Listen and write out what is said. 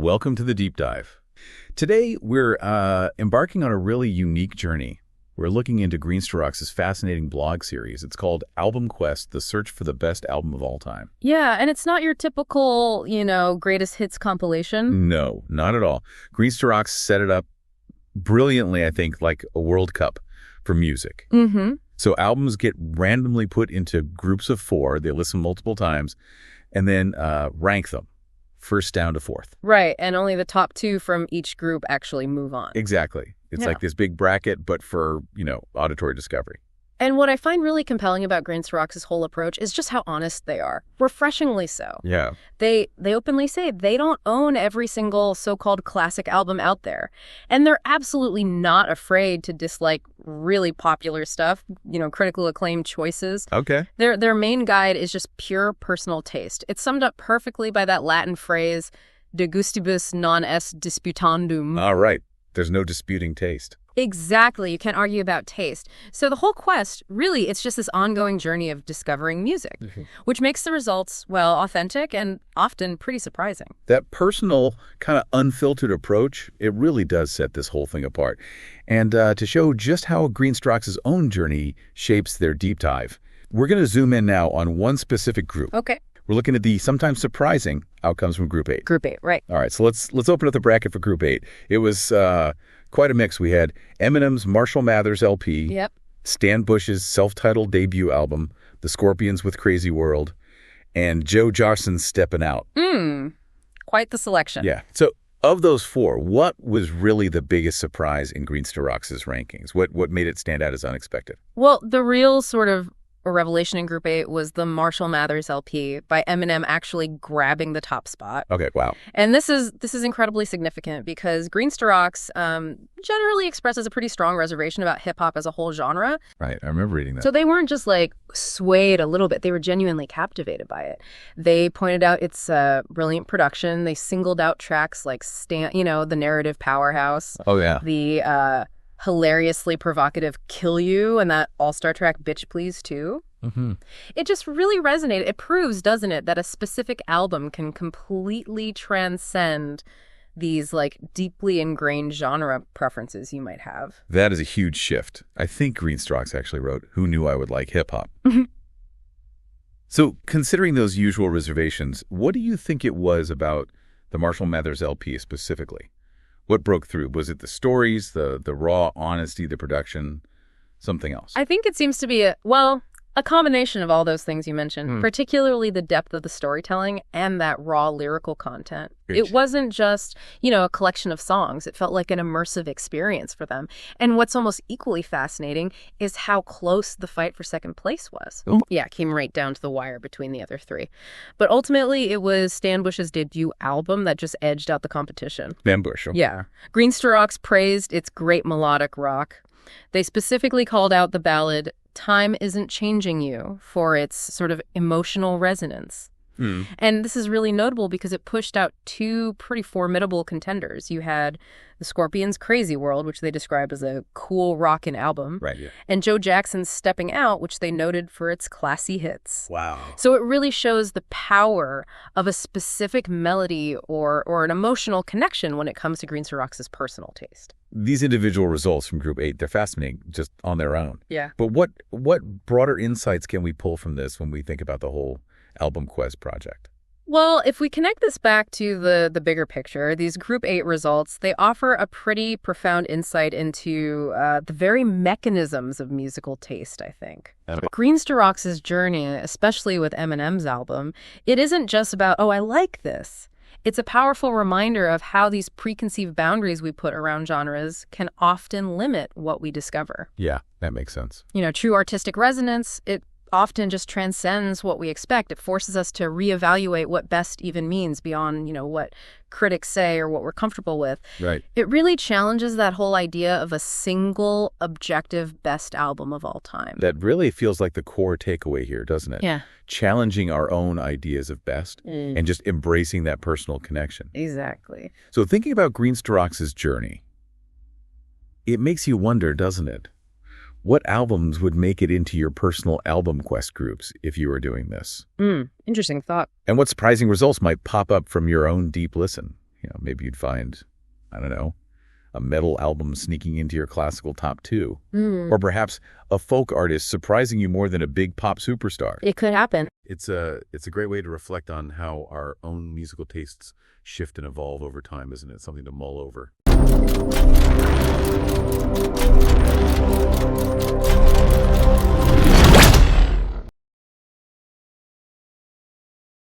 Welcome to the Deep Dive. Today, we're embarking on a really unique journey. We're looking into Greenstock's fascinating blog series. It's called Album Quest, the search for the best album of all time. Yeah, and it's not your typical, greatest hits compilation. No, not at all. Greenstock set it up brilliantly, I think, like a World Cup for music. Mm-hmm. So albums get randomly put into groups of 4. They listen multiple times and then rank them. First down to fourth. Right, and only the top 2 from each group actually move on. Exactly. It's like this big bracket, but for, auditory discovery. And what I find really compelling about Greenstock's whole approach is just how honest they are. Refreshingly so. Yeah. They openly say they don't own every single so-called classic album out there. And they're absolutely not afraid to dislike really popular stuff, critical acclaimed choices. Okay. Their main guide is just pure personal taste. It's summed up perfectly by that Latin phrase, de gustibus non est disputandum. All right. There's no disputing taste. Exactly. You can't argue about taste. So the whole quest, really, it's just this ongoing journey of discovering music, which makes the results, authentic and often pretty surprising. That personal, kind of unfiltered approach, it really does set this whole thing apart. And to show just how Greenstock's own journey shapes their deep dive, we're going to zoom in now on one specific group. Okay. We're looking at the sometimes surprising outcomes from Group 8. Group 8, right. All right, so let's open up the bracket for Group 8. It was quite a mix. We had Eminem's Marshall Mathers LP, Yep. Stan Bush's self-titled debut album, The Scorpions with Crazy World, and Joe Jarson's Steppin' Out. Quite the selection. Yeah. So of those 4, what was really the biggest surprise in Greenstock's rankings? What made it stand out as unexpected? Well, the real sort of a revelation in Group 8 was the Marshall Mathers LP by Eminem actually grabbing the top spot. Okay, wow. And this is incredibly significant because Greenstock's generally expresses a pretty strong reservation about hip-hop as a whole genre. Right, I remember reading that. So they weren't just swayed a little bit. They were genuinely captivated by it. They pointed out its brilliant production. They singled out tracks like the narrative powerhouse. Oh, yeah. The hilariously provocative Kill You and that all-star track Bitch Please too. Mm-hmm. It just really resonated. It proves, doesn't it, that a specific album can completely transcend these deeply ingrained genre preferences you might have. That is a huge shift. I think Greenstock's actually wrote, Who Knew I Would Like Hip Hop? So considering those usual reservations, what do you think it was about the Marshall Mathers LP specifically? What broke through? Was it the stories, the raw honesty, the production, something else? I think it seems to be a combination of all those things you mentioned, particularly the depth of the storytelling and that raw lyrical content. Great. It wasn't just, a collection of songs. It felt like an immersive experience for them. And what's almost equally fascinating is how close the fight for second place was. Oh. Yeah, it came right down to the wire between the other 3. But ultimately, it was Stan Bush's debut album that just edged out the competition. Stan Bush. Okay. Yeah. Greenstock's praised its great melodic rock. They specifically called out the ballad Time Isn't Changing You for its sort of emotional resonance. And this is really notable because it pushed out 2 pretty formidable contenders. You had the Scorpions' Crazy World, which they described as a cool rockin' album. Right, yeah. And Joe Jackson's Stepping Out, which they noted for its classy hits. Wow. So it really shows the power of a specific melody or an emotional connection when it comes to Greenstock's personal taste. These individual results from Group 8, they're fascinating just on their own. Yeah. But what broader insights can we pull from this when we think about the whole Album Quest project? Well, if we connect this back to the bigger picture, these Group 8 results, they offer a pretty profound insight into the very mechanisms of musical taste, I think. Greenstock's journey, especially with Eminem's album, it isn't just about, I like this. It's a powerful reminder of how these preconceived boundaries we put around genres can often limit what we discover. Yeah, that makes sense. True artistic resonance, it often just transcends what we expect. It forces us to reevaluate what best even means beyond, what critics say or what we're comfortable with. Right. It really challenges that whole idea of a single objective best album of all time. That really feels like the core takeaway here, doesn't it? Yeah. Challenging our own ideas of best and just embracing that personal connection. Exactly. So thinking about Greenstock's journey, it makes you wonder, doesn't it? What albums would make it into your personal album quest groups if you were doing this? Interesting thought. And what surprising results might pop up from your own deep listen? Maybe you'd find, I don't know, a metal album sneaking into your classical top 2. Or perhaps a folk artist surprising you more than a big pop superstar. It could happen. It's a great way to reflect on how our own musical tastes shift and evolve over time, isn't it? Something to mull over.